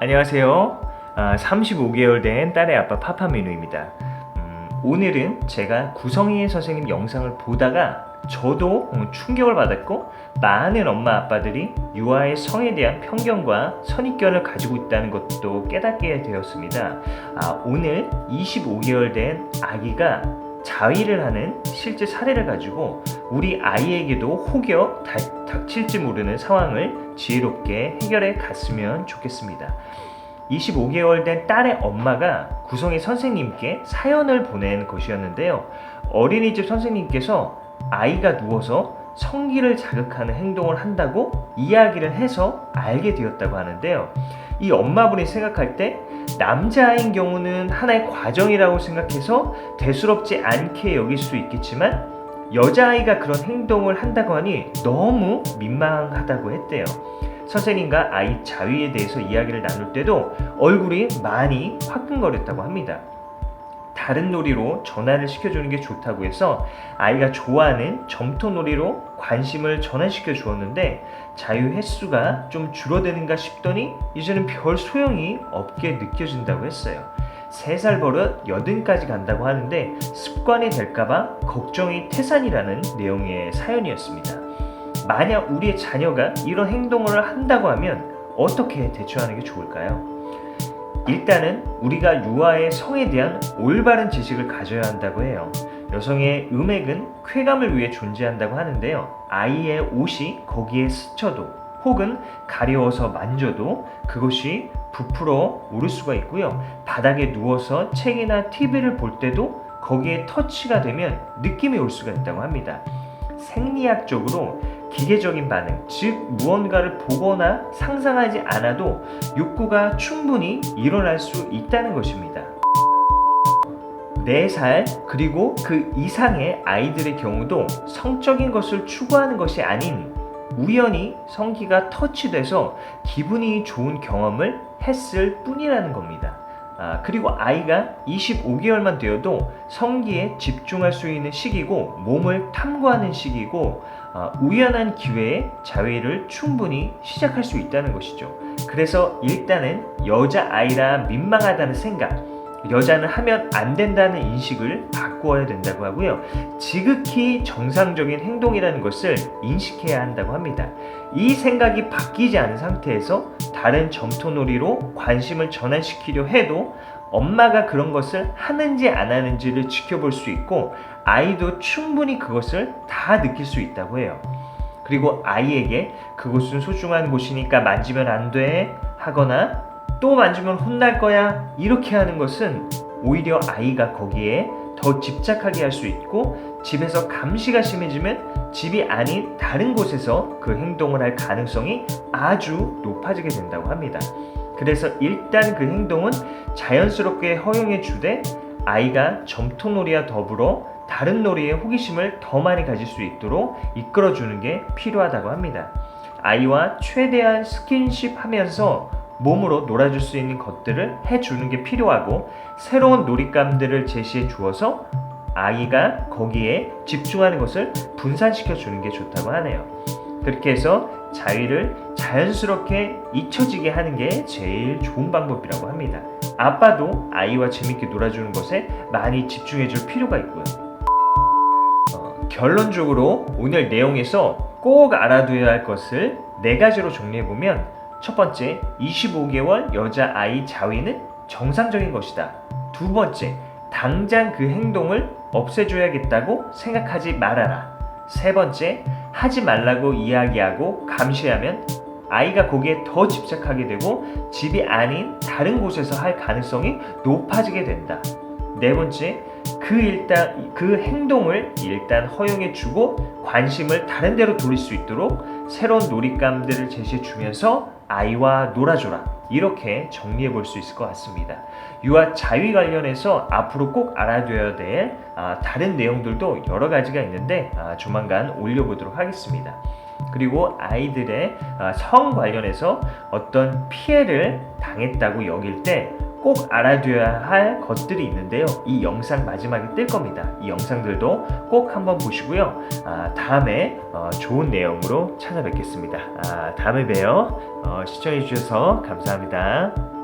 안녕하세요. 35개월 된 딸의 아빠 파파민우입니다. 오늘은 제가 구성희 선생님 영상을 보다가 저도 충격을 받았고 많은 엄마 아빠들이 유아의 성에 대한 편견과 선입견을 가지고 있다는 것도 깨닫게 되었습니다. 오늘 25개월 된 아기가 자위를 하는 실제 사례를 가지고 우리 아이에게도 혹여 닥칠지 모르는 상황을 지혜롭게 해결해 갔으면 좋겠습니다. 25개월 된 딸의 엄마가 구성희 선생님께 사연을 보낸 것이었는데요. 어린이집 선생님께서 아이가 누워서 성기를 자극하는 행동을 한다고 이야기를 해서 알게 되었다고 하는데요. 이 엄마분이 생각할 때 남자아이인 경우는 하나의 과정이라고 생각해서 대수롭지 않게 여길 수 있겠지만 여자아이가 그런 행동을 한다고 하니 너무 민망하다고 했대요. 선생님과 아이 자위에 대해서 이야기를 나눌 때도 얼굴이 많이 화끈거렸다고 합니다. 다른 놀이로 전환을 시켜주는 게 좋다고 해서 아이가 좋아하는 점토 놀이로 관심을 전환시켜 주었는데 자유 횟수가 좀 줄어드는가 싶더니 이제는 별 소용이 없게 느껴진다고 했어요. 3살 버릇 80까지 간다고 하는데 습관이 될까봐 걱정이 태산이라는 내용의 사연이었습니다. 만약 우리의 자녀가 이런 행동을 한다고 하면 어떻게 대처하는 게 좋을까요? 일단은 우리가 유아의 성에 대한 올바른 지식을 가져야 한다고 해요. 여성의 음액은 쾌감을 위해 존재한다고 하는데요. 아이의 옷이 거기에 스쳐도 혹은 가려워서 만져도 그것이 부풀어 오를 수가 있고요. 바닥에 누워서 책이나 TV를 볼 때도 거기에 터치가 되면 느낌이 올 수가 있다고 합니다. 생리학적으로 기계적인 반응, 즉 무언가를 보거나 상상하지 않아도 욕구가 충분히 일어날 수 있다는 것입니다. 4살 그리고 그 이상의 아이들의 경우도 성적인 것을 추구하는 것이 아닌 우연히 성기가 터치돼서 기분이 좋은 경험을 했을 뿐이라는 겁니다. 그리고 아이가 25개월만 되어도 성기에 집중할 수 있는 시기고 몸을 탐구하는 시기고 우연한 기회에 자위를 충분히 시작할 수 있다는 것이죠. 그래서 일단은 여자아이라 민망하다는 생각, 여자는 하면 안 된다는 인식을 바꾸어야 된다고 하고요. 지극히 정상적인 행동이라는 것을 인식해야 한다고 합니다. 이 생각이 바뀌지 않은 상태에서 다른 점토놀이로 관심을 전환시키려 해도 엄마가 그런 것을 하는지 안 하는지를 지켜볼 수 있고 아이도 충분히 그것을 다 느낄 수 있다고 해요. 그리고 아이에게 그곳은 소중한 곳이니까 만지면 안 돼 하거나 또 만지면 혼날 거야 이렇게 하는 것은 오히려 아이가 거기에 더 집착하게 할 수 있고 집에서 감시가 심해지면 집이 아닌 다른 곳에서 그 행동을 할 가능성이 아주 높아지게 된다고 합니다. 그래서 일단 그 행동은 자연스럽게 허용해 주되 아이가 점토놀이와 더불어 다른 놀이에 호기심을 더 많이 가질 수 있도록 이끌어주는 게 필요하다고 합니다. 아이와 최대한 스킨십 하면서 몸으로 놀아줄 수 있는 것들을 해주는 게 필요하고 새로운 놀잇감들을 제시해 주어서 아이가 거기에 집중하는 것을 분산시켜 주는 게 좋다고 하네요. 그렇게 해서 자위를 자연스럽게 잊혀지게 하는 게 제일 좋은 방법이라고 합니다. 아빠도 아이와 재밌게 놀아주는 것에 많이 집중해 줄 필요가 있고요. 결론적으로 오늘 내용에서 꼭 알아둬야 할 것을 4가지로 정리해보면 첫 번째, 25개월 여자아이 자위는 정상적인 것이다. 두 번째, 당장 그 행동을 없애줘야겠다고 생각하지 말아라. 세 번째, 하지 말라고 이야기하고 감시하면 아이가 거기에 더 집착하게 되고 집이 아닌 다른 곳에서 할 가능성이 높아지게 된다. 네 번째, 그 행동을 일단 허용해주고 관심을 다른 데로 돌릴 수 있도록 새로운 놀잇감들을 제시해주면서 아이와 놀아줘라. 이렇게 정리해 볼 수 있을 것 같습니다. 유아 자위 관련해서 앞으로 꼭 알아둬야 될 다른 내용들도 여러 가지가 있는데 조만간 올려보도록 하겠습니다. 그리고 아이들의 성 관련해서 어떤 피해를 당했다고 여길 때 꼭 알아둬야 할 것들이 있는데요. 이 영상 마지막에 뜰 겁니다. 이 영상들도 꼭 한번 보시고요. 다음에 좋은 내용으로 찾아뵙겠습니다. 다음에 봬요. 시청해 주셔서 감사합니다.